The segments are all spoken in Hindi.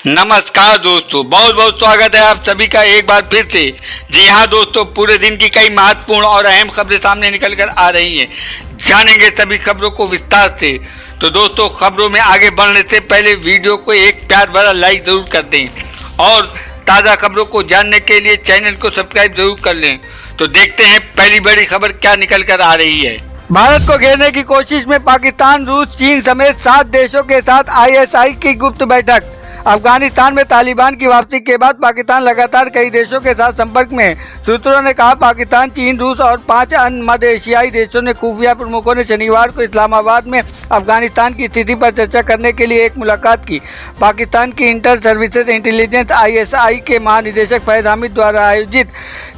नमस्कार दोस्तों, बहुत बहुत स्वागत है आप सभी का एक बार फिर से। जी हाँ दोस्तों, पूरे दिन की कई महत्वपूर्ण और अहम खबरें सामने निकल कर आ रही हैं। जानेंगे सभी खबरों को विस्तार से। तो दोस्तों, खबरों में आगे बढ़ने से पहले वीडियो को एक प्यार भरा लाइक जरूर कर दें और ताज़ा खबरों को जानने के लिए चैनल को सब्सक्राइब जरूर कर लें। तो देखते हैं पहली बड़ी खबर क्या निकल कर आ रही है। भारत को घेरने की कोशिश में पाकिस्तान, रूस, चीन समेत 7 देशों के साथ ISI की गुप्त बैठक। अफगानिस्तान में तालिबान की वापसी के बाद पाकिस्तान लगातार कई देशों के साथ संपर्क में है। सूत्रों ने कहा, पाकिस्तान, चीन, रूस और 5 अन्य मध्य एशियाई देशों ने खुफिया प्रमुखों ने शनिवार को इस्लामाबाद में अफगानिस्तान की स्थिति पर चर्चा करने के लिए एक मुलाकात की। पाकिस्तान की इंटर सर्विसेज इंटेलिजेंस ISI के महानिदेशक फैज हामिद द्वारा आयोजित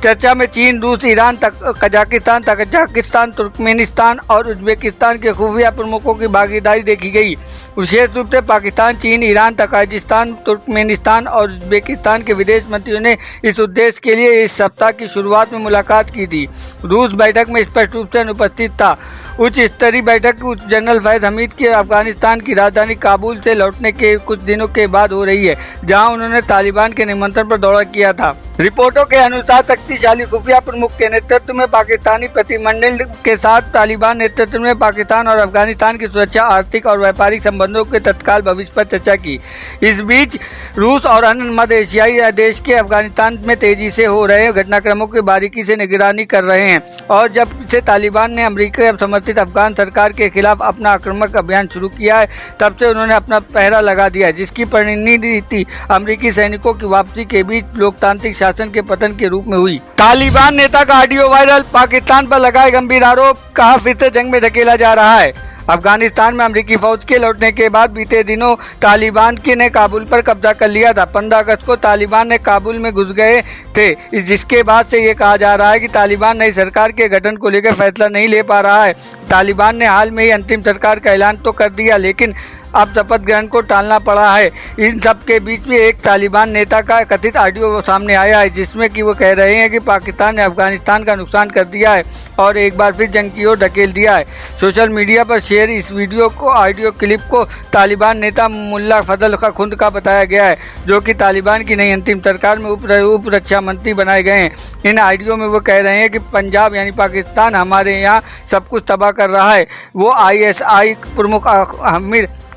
चर्चा में चीन, रूस, ईरान, कजाकिस्तान, तजाकिस्तान, तुर्कमेनिस्तान और उज्बेकिस्तान के खुफिया प्रमुखों की भागीदारी देखी गई। विशेष रूप से पाकिस्तान, चीन, ईरान, तजाकिस्तान, तुर्कमेनिस्तान और उज्बेकिस्तान के विदेश मंत्रियों ने इस उद्देश्य के लिए इस सप्ताह की शुरुआत में मुलाकात की थी। रूस बैठक में स्पष्ट रूप से अनुपस्थित था। उच्च स्तरीय बैठक जनरल फैज हमीद के अफगानिस्तान की राजधानी काबुल से लौटने के कुछ दिनों के बाद हो रही है, जहां उन्होंने तालिबान के निमंत्रण पर दौरा किया था। रिपोर्टों के अनुसार शक्तिशाली खुफिया प्रमुख के नेतृत्व में पाकिस्तानी प्रतिनिधिमंडल के साथ तालिबान नेतृत्व में पाकिस्तान और अफगानिस्तान की सुरक्षा, आर्थिक और व्यापारिक संबंधों के तत्काल भविष्य पर चर्चा की। इस बीच रूस और अन्य मध्य एशियाई देश के अफगानिस्तान में तेजी से हो रहे घटनाक्रमों की बारीकी से निगरानी कर रहे हैं और जब से तालिबान ने अमेरिका समर्थित अफगान सरकार के खिलाफ अपना आक्रामक अभियान शुरू किया है, तब से उन्होंने अपना पहरा लगा दिया है, जिसकी परिणति अमेरिकी सैनिकों की वापसी के बीच लोकतांत्रिक शासन के पतन के रूप में हुई। तालिबान नेता का ऑडियो वायरल, पाकिस्तान पर लगाए गंभीर आरोप, कहा फिर से जंग में धकेला जा रहा है। अफगानिस्तान में अमेरिकी फौज के लौटने के बाद बीते दिनों तालिबान ने काबुल पर कब्जा कर लिया था। 15 अगस्त को तालिबान ने काबुल में घुस गए थे, जिसके बाद से ये कहा जा रहा है कि तालिबान नई सरकार के गठन को लेकर फैसला नहीं ले पा रहा है। तालिबान ने हाल में ही अंतिम सरकार का ऐलान तो कर दिया, लेकिन अब शपथ ग्रहण को टालना पड़ा है। इन सब के बीच में एक तालिबान नेता का कथित ऑडियो सामने आया है, जिसमें कि वो कह रहे हैं कि पाकिस्तान ने अफगानिस्तान का नुकसान कर दिया है और एक बार फिर जंग की ओर धकेल दिया है। सोशल मीडिया पर शेयर इस वीडियो को ऑडियो क्लिप को तालिबान नेता मुल्ला फजल खुंद का बताया गया है, जो कि तालिबान की नई अंतिम सरकार में उप रक्षा मंत्री बनाए गए हैं। इन ऑडियो में वो कह रहे हैं कि पंजाब यानी पाकिस्तान हमारे यहाँ सब कुछ तबाह कर रहा है। वो ISI प्रमुख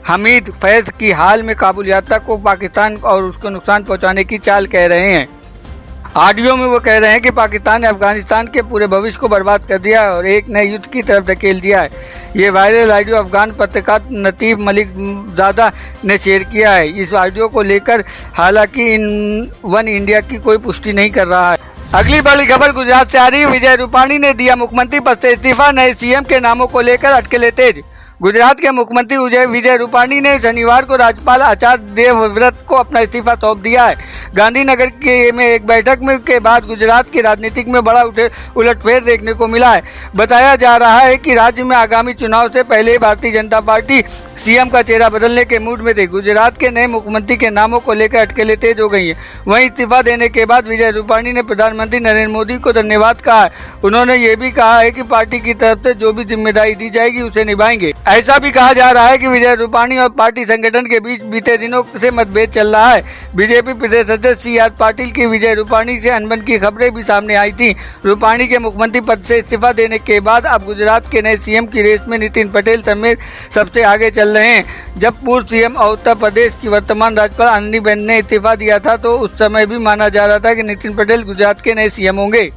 हमीद फैज की हाल में काबुल यात्रा को पाकिस्तान और उसको नुकसान पहुंचाने की चाल कह रहे हैं। ऑडियो में वो कह रहे हैं कि पाकिस्तान ने अफगानिस्तान के पूरे भविष्य को बर्बाद कर दिया है और एक नए युद्ध की तरफ धकेल दिया है। ये वायरल ऑडियो अफगान पत्रकार नतीब मलिक ज़ादा ने शेयर किया है। इस ऑडियो को लेकर हालांकि वन इंडिया की कोई पुष्टि नहीं कर रहा है। अगली बड़ी खबर गुजरात से आ रही है। विजय रूपाणी ने दिया मुख्यमंत्री पद से इस्तीफा, नए CM के नामों को लेकर अटकलें तेज। गुजरात के मुख्यमंत्री विजय रूपाणी ने शनिवार को राज्यपाल आचार्य देवव्रत को अपना इस्तीफा सौंप दिया है। गांधीनगर में एक बैठक के बाद गुजरात की राजनीतिक में बड़ा उलटफेर देखने को मिला है। बताया जा रहा है कि राज्य में आगामी चुनाव से पहले भारतीय जनता पार्टी CM का चेहरा बदलने के मूड में थे। गुजरात के नए मुख्यमंत्री के नामों को लेकर अटकलें तेज हो गई हैं। वहीं इस्तीफा देने के बाद विजय रूपाणी ने प्रधानमंत्री नरेंद्र मोदी को धन्यवाद कहा है। उन्होंने ये भी कहा है कि पार्टी की तरफ से जो भी जिम्मेदारी दी जाएगी उसे निभाएंगे। ऐसा भी कहा जा रहा है कि विजय रूपाणी और पार्टी संगठन के बीच बीते दिनों से मतभेद चल रहा है। बीजेपी प्रदेश अध्यक्ष CR पाटिल की विजय रूपाणी से अनबन की खबरें भी सामने आई थी। रूपाणी के मुख्यमंत्री पद से इस्तीफा देने के बाद अब गुजरात के नए CM की रेस में नितिन पटेल समेत सबसे आगे चल रहे हैं। जब पूर्व CM और उत्तर प्रदेश की वर्तमान राज्यपाल आनंदीबेन ने इस्तीफा दिया था, तो उस समय भी माना जा रहा था कि नितिन पटेल गुजरात के नए CM होंगे।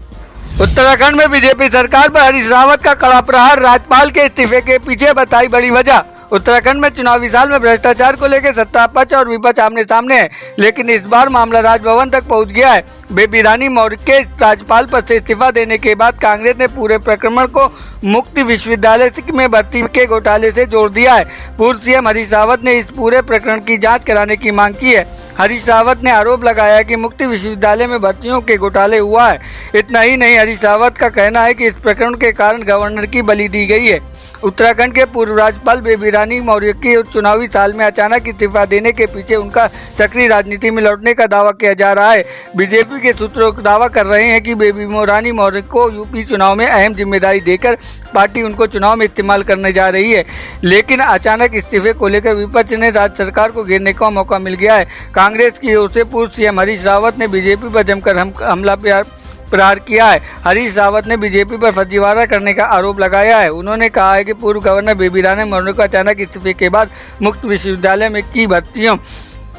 उत्तराखंड में बीजेपी सरकार पर हरीश रावत का कड़ा प्रहार, राज्यपाल के इस्तीफे के पीछे बताई बड़ी वजह। उत्तराखंड में चुनावी साल में भ्रष्टाचार को लेकर सत्ता पक्ष और विपक्ष आमने सामने है, लेकिन इस बार मामला राजभवन तक पहुंच गया है। बेबी रानी मौर्य के राज्यपाल पद से इस्तीफा देने के बाद कांग्रेस ने पूरे प्रकरण को मुक्ति विश्वविद्यालय में भर्ती के घोटाले से जोड़ दिया है। पूर्व CM हरीश रावत ने इस पूरे प्रकरण की जांच कराने की मांग की है। हरीश रावत ने आरोप लगाया कि मुक्ति विश्वविद्यालय में भर्तियों के घोटाले हुआ है। इतना ही नहीं, हरीश रावत का कहना है कि इस प्रकरण के कारण गवर्नर की बलि दी गई है। उत्तराखंड के पूर्व राज्यपाल बेबी रानी मौर्य के चुनावी साल में अचानक इस्तीफा देने के पीछे उनका सक्रिय राजनीति में लौटने का दावा किया जा रहा है। बीजेपी के सूत्रों दावा कर रहे हैं कि बेबी रानी मौर्य को यूपी चुनाव में अहम जिम्मेदारी देकर पार्टी उनको चुनाव में इस्तेमाल करने जा रही है। लेकिन अचानक इस्तीफे को लेकर विपक्ष ने राज्य सरकार को घेरने का मौका मिल गया है। कांग्रेस की ओर से पूर्व सीएम हरीश रावत ने बीजेपी पर जमकर हमला प्रहार किया है। हरीश रावत ने बीजेपी पर फर्जीवाड़ा करने का आरोप लगाया है। उन्होंने कहा है कि पूर्व गवर्नर बेबी रानी मौर्य को अचानक इस्तीफे के बाद मुक्त विश्वविद्यालय में की भर्तियों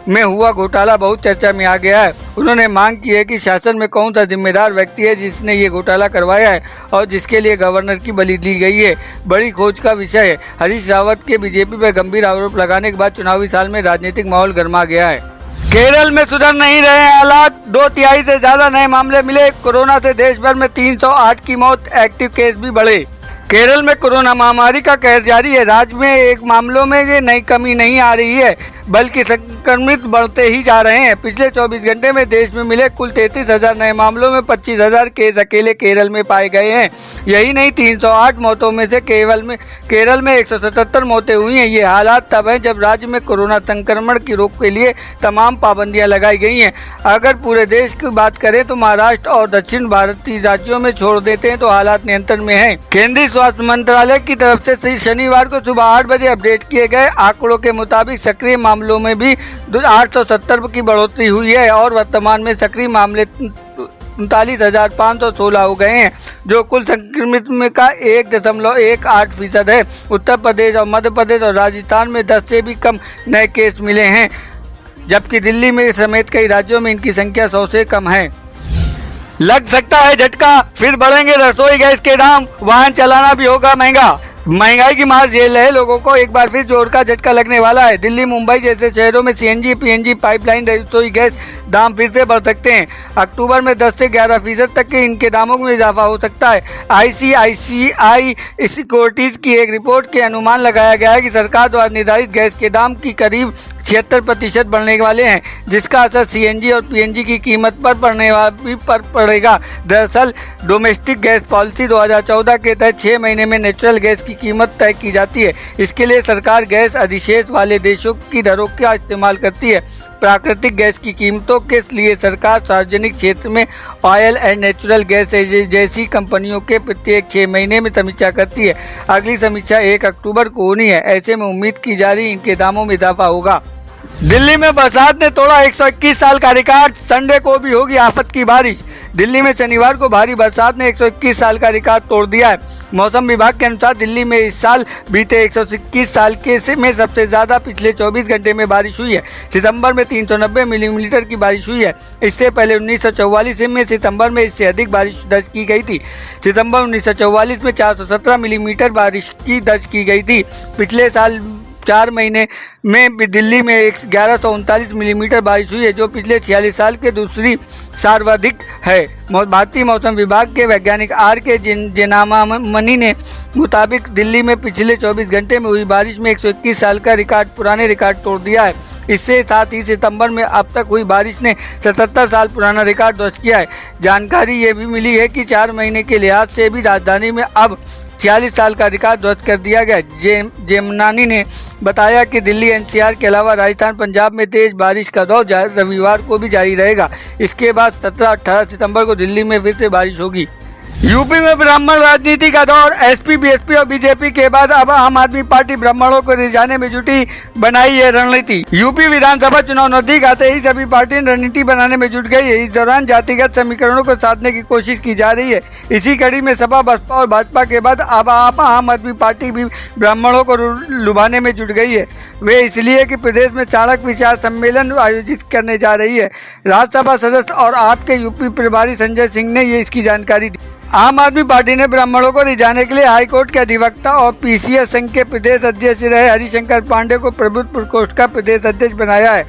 में हुआ घोटाला बहुत चर्चा में आ गया है। उन्होंने मांग की है कि शासन में कौन सा जिम्मेदार व्यक्ति है जिसने ये घोटाला करवाया है और जिसके लिए गवर्नर की बलि ली गई है। बड़ी खोज का विषय है। हरीश रावत के बीजेपी पर गंभीर आरोप लगाने के बाद चुनावी साल में राजनीतिक माहौल गर्मा गया है। केरल में सुधर नहीं रहे हालात, 2/3 से ज्यादा नए मामले मिले। कोरोना से देश भर में 308 की मौत, एक्टिव केस भी बढ़े। केरल में कोरोना महामारी का कहर जारी है। राज्य में एक मामलों में नई कमी नहीं आ रही है बल्कि संक्रमित बढ़ते ही जा रहे हैं। पिछले 24 घंटे में देश में मिले कुल 33,000 नए मामलों में 25,000 केस अकेले केरल में पाए गए हैं। यही नहीं, 308 मौतों में से केरल में 177 मौतें हुई हैं। ये हालात तब हैं जब राज्य में कोरोना संक्रमण की रोक के लिए तमाम पाबंदियां लगाई गई हैं। अगर पूरे देश की बात करें तो महाराष्ट्र और दक्षिण भारतीय राज्यों में छोड़ देते हैं तो हालात नियंत्रण में हैं। केंद्रीय स्वास्थ्य मंत्रालय की तरफ से शनिवार को सुबह 8 बजे अपडेट किए गए आंकड़ों के मुताबिक सक्रिय मामलों में भी 870 की बढ़ोतरी हुई है और वर्तमान में सक्रिय मामले 39,516 हो गए हैं, जो कुल संक्रमित में का 1.18% है। उत्तर प्रदेश और मध्य प्रदेश और राजस्थान में 10 से भी कम नए केस मिले हैं, जबकि दिल्ली में समेत कई राज्यों में इनकी संख्या 100 से कम है। लग सकता है झटका, फिर बढ़ेंगे रसोई गैस के दाम, वाहन चलाना भी होगा महंगा। महंगाई की मार झेल रहे लोगों को एक बार फिर जोर का झटका लगने वाला है। दिल्ली, मुंबई जैसे शहरों में सीएनजी, पीएनजी पाइपलाइन रसोई गैस दाम फिर से बढ़ सकते हैं। अक्टूबर में 10 से 11% तक के इनके दामों में इजाफा हो सकता है। ICICI सिक्योरिटीज की एक रिपोर्ट के अनुमान लगाया गया है कि सरकार द्वारा निर्धारित गैस के दाम की करीब 76% बढ़ने वाले हैं, जिसका असर सीएनजी और पीएनजी की कीमत पर पड़ेगा। दरअसल डोमेस्टिक गैस पॉलिसी 2014 के तहत 6 महीने में नेचुरल गैस की कीमत तय की जाती है। इसके लिए सरकार गैस अधिशेष वाले देशों की दरों का इस्तेमाल करती है। प्राकृतिक गैस की कीमतों के लिए सरकार सार्वजनिक क्षेत्र में ऑयल एंड नेचुरल गैस जैसी कंपनियों के प्रत्येक 6 महीने में समीक्षा करती है। अगली समीक्षा 1 अक्टूबर को होनी है। ऐसे में उम्मीद की जा रही इनके दामों में इजाफा होगा। दिल्ली में बरसात ने तोड़ा 121 साल का रिकॉर्ड, संडे को भी होगी आफत की बारिश। दिल्ली में शनिवार को भारी बरसात ने 121 साल का रिकॉर्ड तोड़ दिया है। मौसम विभाग के अनुसार दिल्ली में इस साल बीते 121 साल के में सबसे ज्यादा पिछले 24 घंटे में बारिश हुई है। सितंबर में 390 मिलीमीटर की बारिश हुई है। इससे पहले 1944 में सितंबर में इससे अधिक बारिश दर्ज की गई थी। सितंबर 1944 में 417 मिलीमीटर बारिश की दर्ज की गई थी। पिछले साल 4 महीने में दिल्ली में 1139 मिलीमीटर बारिश हुई है, जो पिछले 46 साल के दूसरी सर्वाधिक है। भारतीय मौसम विभाग के वैज्ञानिक R.K. जेनामनी ने मुताबिक दिल्ली में पिछले 24 घंटे में हुई बारिश में 121 साल का पुराने रिकॉर्ड तोड़ दिया है। इससे साथ ही सितंबर में अब तक हुई बारिश ने 77 साल पुराना रिकॉर्ड दर्ज किया है। जानकारी ये भी मिली है कि 4 महीने के लिहाज से भी राजधानी में अब 46 साल का रिकॉर्ड दर्ज कर दिया गया। जेमनानी ने बताया कि दिल्ली एनसीआर के अलावा राजस्थान, पंजाब में तेज बारिश का दौर रविवार को भी जारी रहेगा। इसके बाद 17-18 सितंबर को दिल्ली में फिर से बारिश होगी। यूपी में ब्राह्मण राजनीति का दौर, एसपी, बीएसपी और बीजेपी के बाद अब आम आदमी पार्टी ब्राह्मणों को रिझाने में जुटी, बनाई है रणनीति। यूपी विधानसभा चुनाव नजदीक आते ही सभी पार्टियां रणनीति बनाने में जुट गई है। इस दौरान जातिगत समीकरणों को साधने की कोशिश की जा रही है। इसी कड़ी में सपा, बसपा और भाजपा के बाद अब आम आदमी पार्टी भी ब्राह्मणों को लुभाने में जुट गई है। वे इसलिए कि प्रदेश में चाणक्य विचार सम्मेलन आयोजित करने जा रही है। राज्यसभा सदस्य और आपके यूपी प्रभारी संजय सिंह ने ये इसकी जानकारी दी। आम आदमी पार्टी ने ब्राह्मणों को रिझाने के लिए हाईकोर्ट के अधिवक्ता और पीसीएस संघ के प्रदेश अध्यक्ष रहे हरिशंकर पांडे को प्रबुद्ध प्रकोष्ठ का प्रदेश अध्यक्ष बनाया है।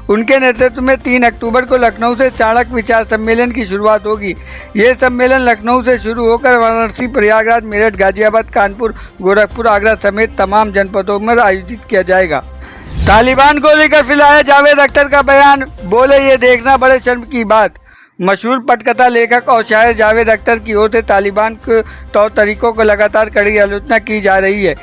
उनके नेतृत्व में 3 अक्टूबर को लखनऊ से चाणक्य विचार सम्मेलन की शुरुआत होगी। ये सम्मेलन लखनऊ से शुरू होकर वाराणसी, प्रयागराज, मेरठ, गाजियाबाद, कानपुर, गोरखपुर, आगरा समेत तमाम जनपदों में आयोजित किया जाएगा। तालिबान को लेकर फिलहाल जावेद अख्तर का बयान, बोले ये देखना बड़े शर्म की बात। मशहूर पटकथा लेखक और शायर जावेद अख्तर की ओर से तालिबान के तौर तरीकों को लगातार कड़ी आलोचना की जा रही है।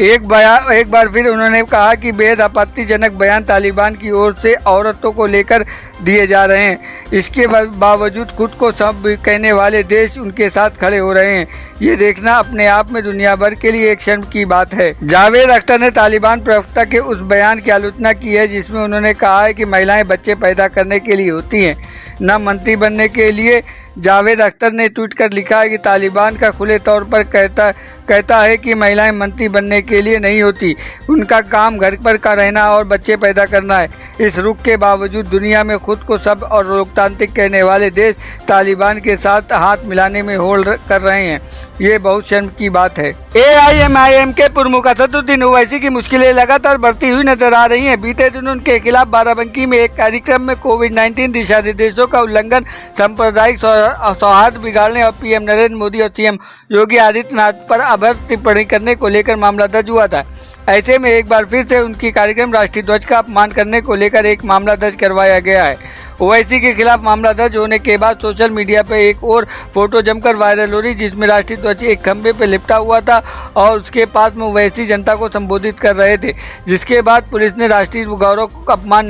एक बार फिर उन्होंने कहा कि बेहद आपत्तिजनक बयान तालिबान की ओर से औरतों को लेकर दिए जा रहे हैं। इसके बावजूद खुद को सब कहने वाले देश उनके साथ खड़े हो रहे हैं। ये देखना अपने आप में दुनिया भर के लिए एक शर्म की बात है। जावेद अख्तर ने तालिबान प्रवक्ता के उस बयान की आलोचना की है जिसमें उन्होंने कहा है कि महिलाएं बच्चे पैदा करने के लिए होती हैं, न मंत्री बनने के लिए। जावेद अख्तर ने ट्वीट कर लिखा है कि तालिबान का खुले तौर पर कहता है कि महिलाएं मंत्री बनने के लिए नहीं होती, उनका काम घर पर का रहना और बच्चे पैदा करना है। इस रुख के बावजूद दुनिया में खुद को सब और लोकतांत्रिक कहने वाले देश तालिबान के साथ हाथ मिलाने में होड़ कर रहे हैं। ये बहुत शर्म की बात है। AIMIM के पूर्व मुखिया असदुद्दीन ओवैसी की मुश्किलें लगातार बढ़ती हुई नजर आ रही हैं। बीते दिन उनके खिलाफ बाराबंकी में एक कार्यक्रम में कोविड-19 दिशा निर्देशों का उल्लंघन, सांप्रदायिक सौहार्द बिगाड़ने और PM नरेंद्र मोदी और CM योगी आदित्यनाथ पर अभद्र टिप्पणी करने को लेकर मामला दर्ज हुआ था। ऐसे में एक बार फिर से उनकी कार्यक्रम राष्ट्रीय ध्वज का अपमान करने को लेकर एक मामला दर्ज करवाया गया है। ओवैसी के खिलाफ मामला दर्ज होने के बाद सोशल मीडिया पर एक और फोटो जमकर वायरल हो रही, जिसमें राष्ट्रीय ध्वज एक खंभे पर लिपटा हुआ था और उसके पास में ओवैसी जनता को संबोधित कर रहे थे। जिसके बाद पुलिस ने राष्ट्रीय गौरव अपमान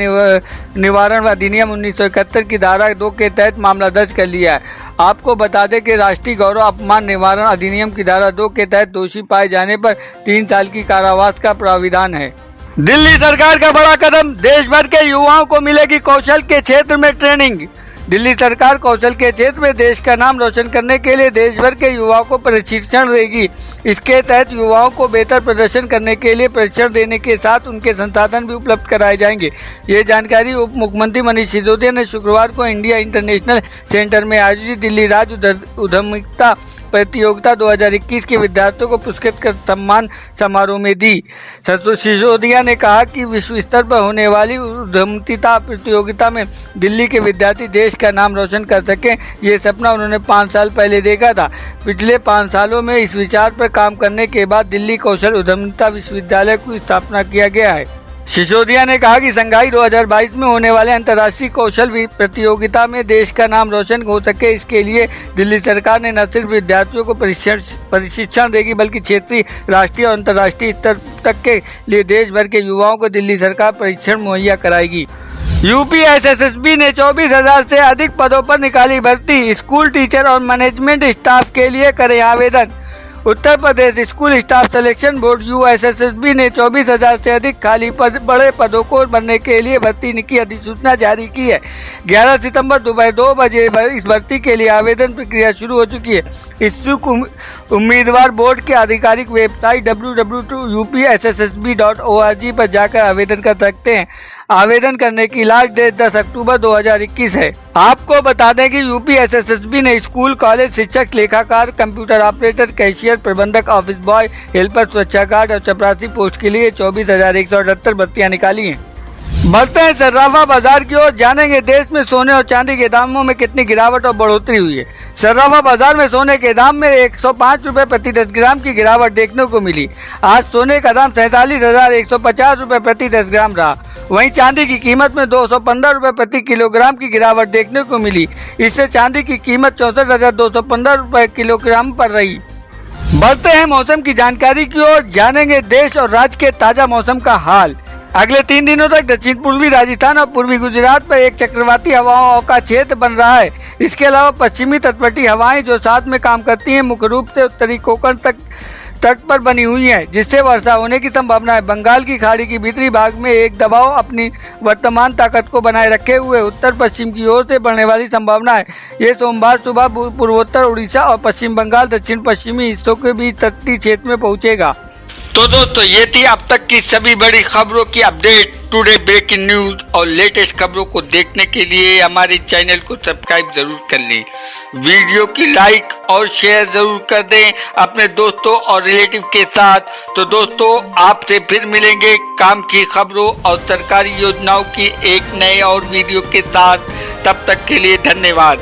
निवारण अधिनियम 1971 की धारा 2 के तहत मामला दर्ज कर लिया है। आपको बता दें कि राष्ट्रीय गौरव अपमान निवारण अधिनियम की धारा 2 के तहत दोषी पाए जाने पर 3 साल की कारावास का प्राविधान है। दिल्ली सरकार का बड़ा कदम, देश भर के युवाओं को मिलेगी कौशल के क्षेत्र में ट्रेनिंग। दिल्ली सरकार कौशल के क्षेत्र में देश का नाम रोशन करने के लिए देश भर के युवाओं को प्रशिक्षण देगी। इसके तहत युवाओं को बेहतर प्रदर्शन करने के लिए प्रशिक्षण देने के साथ उनके संसाधन भी उपलब्ध कराए जाएंगे। ये जानकारी उप मुख्यमंत्री मनीष सिसोदिया ने शुक्रवार को इंडिया इंटरनेशनल सेंटर में आयोजित दिल्ली राज्य उद्यमिता प्रतियोगिता 2021 के विद्यार्थियों को पुरस्कृत कर सम्मान समारोह में दी। सिसोदिया ने कहा कि विश्व स्तर पर होने वाली उद्यमिता प्रतियोगिता में दिल्ली के विद्यार्थी देश का नाम रोशन कर सकें, ये सपना उन्होंने 5 साल पहले देखा था। पिछले 5 सालों में इस विचार पर काम करने के बाद दिल्ली कौशल उद्यमिता विश्वविद्यालय की स्थापना किया गया है। सिसोदिया ने कहा कि शंघाई 2022 में होने वाले अंतर्राष्ट्रीय कौशल प्रतियोगिता में देश का नाम रोशन हो सके, इसके लिए दिल्ली सरकार ने न सिर्फ विद्यार्थियों को प्रशिक्षण देगी बल्कि क्षेत्रीय, राष्ट्रीय और अंतर्राष्ट्रीय स्तर तक के लिए देश भर के युवाओं को दिल्ली सरकार प्रशिक्षण मुहैया कराएगी। यूपी SSSB ने 24,000 से अधिक पदों पर निकाली भर्ती, स्कूल टीचर और मैनेजमेंट स्टाफ के लिए करें आवेदन। Uttar Pradesh school staff selection board USSSB ने 24,000 से अधिक खाली बड़े पदों को भरने के लिए भर्ती की अधिसूचना जारी की है। 11 सितंबर दोपहर 2 बजे इस भर्ती के लिए आवेदन प्रक्रिया शुरू हो चुकी है। इच्छुक उम्मीदवार बोर्ड के आधिकारिक वेबसाइट www.upssb.org पर जाकर आवेदन कर सकते हैं। आवेदन करने की लास्ट डेट 10 अक्टूबर 2021 है। आपको बता दें कि UPSSB ने स्कूल, कॉलेज शिक्षक, लेखाकार, कंप्यूटर ऑपरेटर, कैशियर, प्रबंधक, ऑफिस बॉय, हेल्पर, सुरक्षा गार्ड और चपरासी पोस्ट के लिए 24,178 भर्तियां निकाली हैं। बढ़ते हैं सर्राफा बाजार की ओर, जानेंगे देश में सोने और चांदी के दामों में कितनी गिरावट और बढ़ोतरी हुई है। सर्राफा बाजार में सोने के दाम में 105 रुपये प्रति 10 ग्राम की गिरावट देखने को मिली। आज सोने का दाम 47,150 रुपये प्रति 10 ग्राम रहा। वहीं चांदी की कीमत में 215 रुपये प्रति किलोग्राम की गिरावट देखने को मिली। इससे चांदी की कीमत 64,215 रुपये किलोग्राम पर रही। बढ़ते हैं मौसम की जानकारी की ओर, जानेंगे देश और राज्य के ताजा मौसम का हाल। अगले 3 दिनों तक दक्षिण पूर्वी राजस्थान और पूर्वी गुजरात पर एक चक्रवाती हवाओं का क्षेत्र बन रहा है। इसके अलावा पश्चिमी तटवर्ती हवाएं जो साथ में काम करती हैं मुख्य रूप से उत्तरी कोंकण तट पर बनी हुई है, जिससे वर्षा होने की संभावना है। बंगाल की खाड़ी के भीतरी भाग में एक दबाव अपनी वर्तमान ताकत को बनाए रखे हुए उत्तर पश्चिम की ओर से बढ़ने वाली संभावना है। ये सोमवार सुबह पूर्वोत्तर उड़ीसा और पश्चिम बंगाल दक्षिण पश्चिमी हिस्सों के बीच तटीय क्षेत्र में पहुंचेगा। तो दोस्तों ये थी अब तक की सभी बड़ी खबरों की अपडेट। टुडे ब्रेकिंग न्यूज और लेटेस्ट खबरों को देखने के लिए हमारे चैनल को सब्सक्राइब जरूर कर लें, वीडियो की लाइक और शेयर जरूर कर दें अपने दोस्तों और रिलेटिव के साथ। तो दोस्तों आपसे फिर मिलेंगे काम की खबरों और सरकारी योजनाओं की एक नए और वीडियो के साथ। तब तक के लिए धन्यवाद।